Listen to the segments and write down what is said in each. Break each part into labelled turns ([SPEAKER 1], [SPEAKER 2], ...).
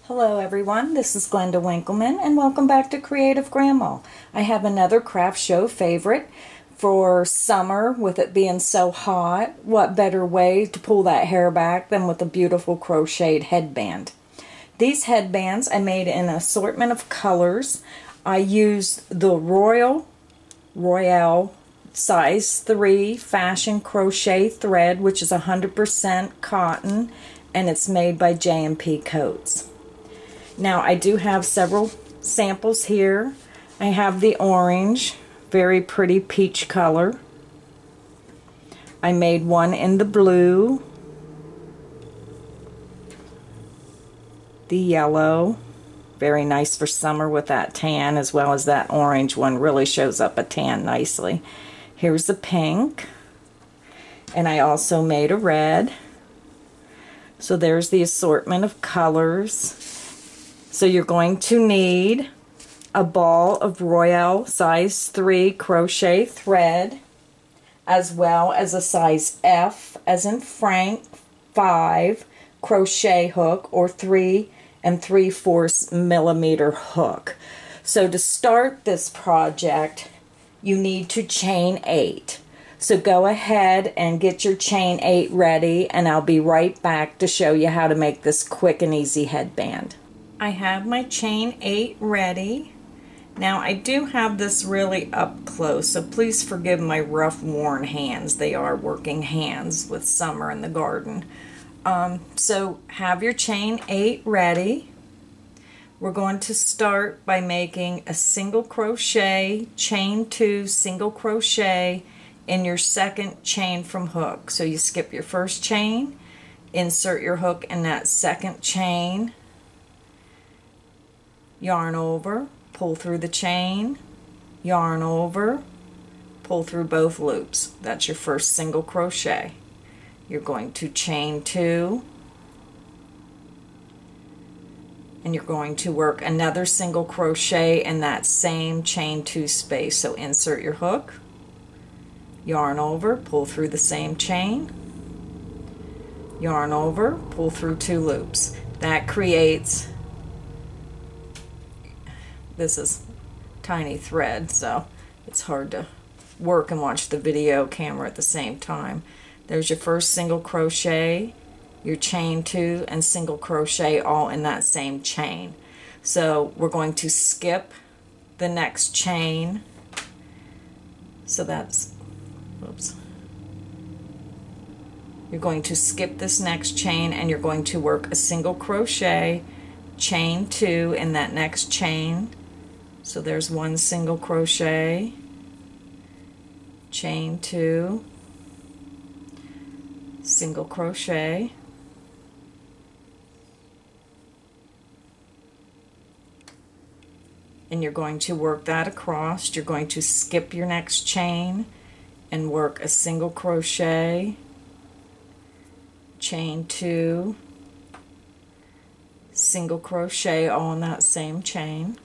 [SPEAKER 1] Hello everyone, this is Glenda Winkleman and welcome back to Creative Grandma. I have another craft show favorite for summer. With it being so hot, what better way to pull that hair back than with a beautiful crocheted headband. These headbands I made in an assortment of colors. I used the Royale size 3 fashion crochet thread, which is 100% cotton, and it's made by J&P Coats. Now I do have several samples here. I have the orange, very pretty peach color. I made one in the blue, the yellow, very nice for summer with that tan, as well as that orange one really shows up a tan nicely. Here's the pink, and I also made a red. So there's the assortment of colors. So you're going to need a ball of Royale size 3 crochet thread, as well as a size F as in Frank 5 crochet hook, or 3 3/4 millimeter hook. So to start this project, you need to chain 8. So go ahead and get your chain 8 ready, and I'll be right back to show you how to make this quick and easy headband. I have my chain 8 ready. Now I do have this really up close, so please forgive my rough, worn hands. They are working hands with summer in the garden. So have your chain 8 ready. We're going to start by making a single crochet, chain 2, single crochet in your second chain from hook. So you skip your first chain, insert your hook in that second chain, yarn over, pull through the chain, yarn over, pull through both loops. That's your first single crochet. You're going to chain 2, and you're going to work another single crochet in that same chain 2 space. So insert your hook, yarn over, pull through the same chain, yarn over, pull through 2 loops. That creates, this is tiny thread, so it's hard to work and watch the video camera at the same time. There's your first single crochet, your chain 2, and single crochet all in that same chain. So we're going to skip the next chain. So that's, oops. You're going to skip this next chain, and you're going to work a single crochet, chain 2 in that next chain. So there's one single crochet, chain 2, single crochet, and you're going to work that across. You're going to skip your next chain and work a single crochet, chain 2, single crochet all in that same chain.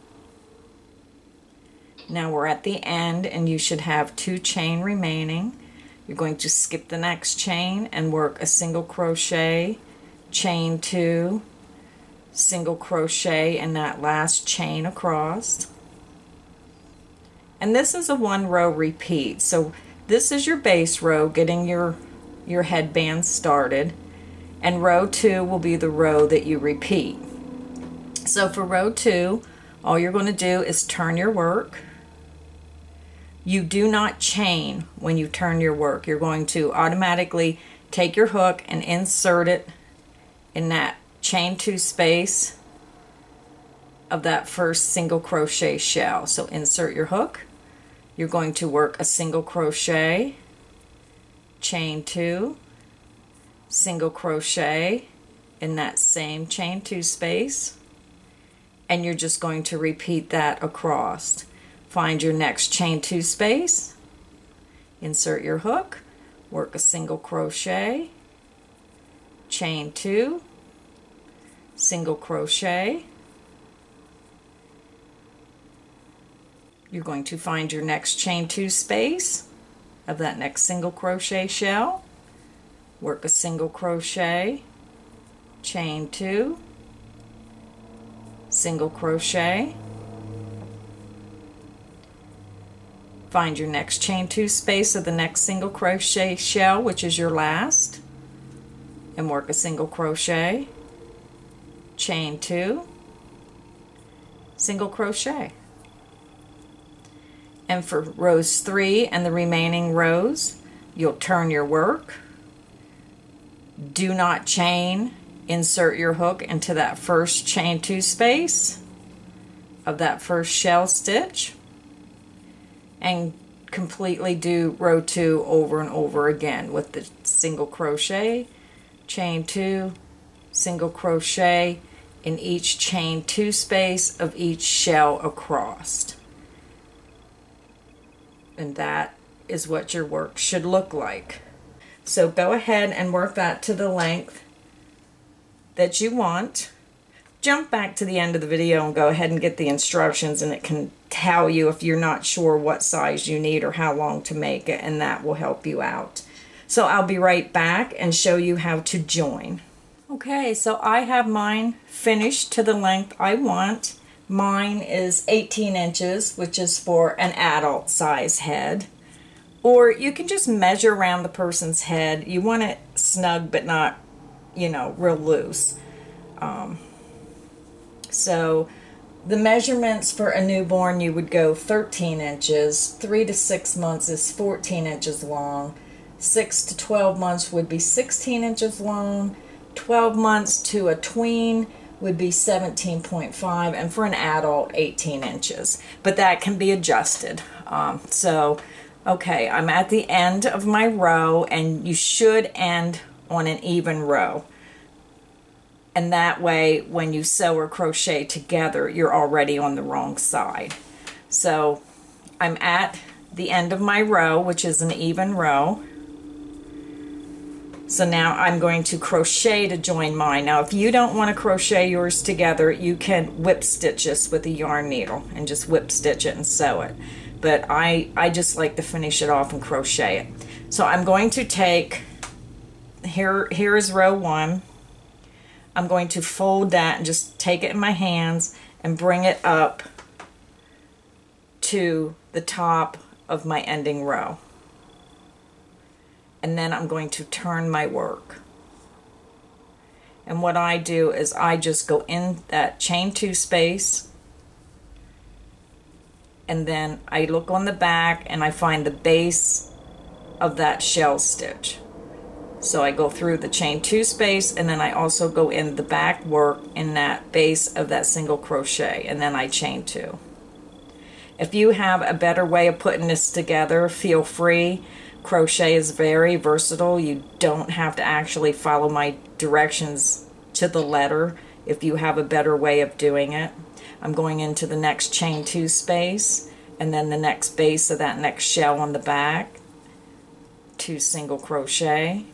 [SPEAKER 1] Now we're at the end, and you should have 2 chain remaining. You're going to skip the next chain and work a single crochet, chain 2, single crochet in that last chain across. And this is a 1 row repeat. So this is your base row, getting your headband started, and row 2 will be the row that you repeat. So for row 2, all you're going to do is turn your work. You do not chain when you turn your work. You're going to automatically take your hook and insert it in that chain 2 space of that first single crochet shell. So insert your hook. You're going to work a single crochet, chain 2, single crochet in that same chain 2 space, and you're just going to repeat that across. Find your next chain 2 space, insert your hook, work a single crochet, chain 2, single crochet. You're going to find your next chain 2 space of that next single crochet shell, work a single crochet, chain 2, single crochet, find your next chain 2 space of the next single crochet shell, which is your last, and work a single crochet, chain 2, single crochet. And for rows 3 and the remaining rows, you'll turn your work. Do not chain. Insert your hook into that first chain 2 space of that first shell stitch and completely do row 2 over and over again with the single crochet, chain 2, single crochet in each chain 2 space of each shell across. And that is what your work should look like. So go ahead and work that to the length that you want. Jump back to the end of the video and go ahead and get the instructions, and it can tell you if you're not sure what size you need or how long to make it, and that will help you out. So I'll be right back and show you how to join. Okay, so I have mine finished to the length I want. Mine is 18 inches, which is for an adult size head. Or you can just measure around the person's head. You want it snug but not, you know, real loose. So the measurements for a newborn, you would go 13 inches. 3 to 6 months is 14 inches long. 6 to 12 months would be 16 inches long. 12 months to a tween would be 17.5, and for an adult 18 inches, but that can be adjusted. Okay, I'm at the end of my row, and you should end on an even row, and that way when you sew or crochet together you're already on the wrong side. So I'm at the end of my row, which is an even row. So now I'm going to crochet to join mine. Now if you don't want to crochet yours together, you can whip stitch this with a yarn needle and just whip stitch it and sew it. But I just like to finish it off and crochet it. So I'm going to take, here is row 1. I'm going to fold that and just take it in my hands and bring it up to the top of my ending row. And then I'm going to turn my work. And what I do is I just go in that chain 2 space, and then I look on the back and I find the base of that shell stitch. So I go through the chain 2 space, and then I also go in the back work in that base of that single crochet, and then I chain 2. If you have a better way of putting this together, feel free. Crochet is very versatile. You don't have to actually follow my directions to the letter if you have a better way of doing it. I'm going into the next chain 2 space, and then the next base of that next shell on the back, 2 single crochet,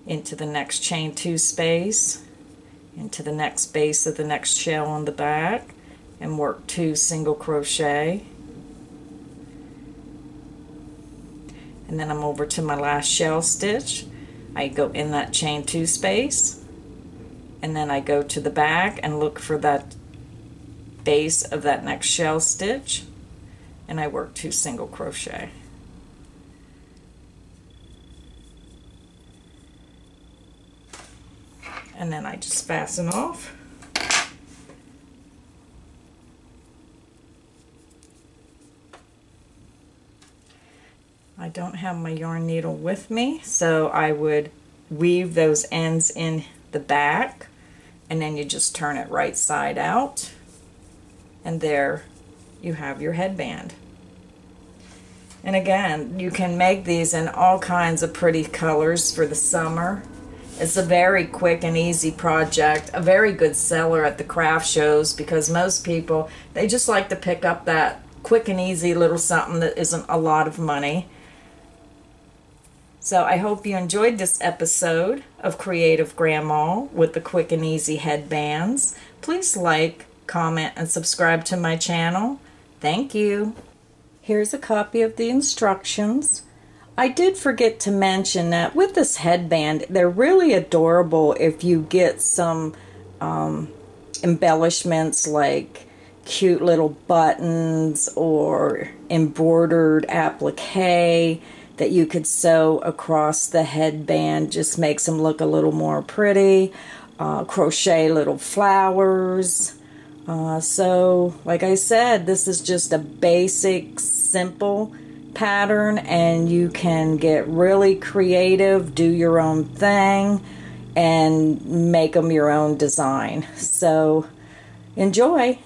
[SPEAKER 1] into the next chain 2 space, into the next base of the next shell on the back, and work 2 single crochet. And then I'm over to my last shell stitch. I go in that chain 2 space, and then I go to the back and look for that base of that next shell stitch, and I work 2 single crochet. And then I just fasten off. I don't have my yarn needle with me, so I would weave those ends in the back, and then you just turn it right side out, and there you have your headband. And again, you can make these in all kinds of pretty colors for the summer. It's a very quick and easy project, a very good seller at the craft shows, because most people, they just like to pick up that quick and easy little something that isn't a lot of money. So I hope you enjoyed this episode of Creative Grandma with the quick and easy headbands. Please like, comment, and subscribe to my channel. Thank you. Here's a copy of the instructions. I did forget to mention that with this headband, they're really adorable if you get some embellishments like cute little buttons or embroidered applique that you could sew across the headband. Just makes them look a little more pretty. Crochet little flowers. So like I said, this is just a basic, simple pattern, and you can get really creative, do your own thing, and make them your own design. So enjoy.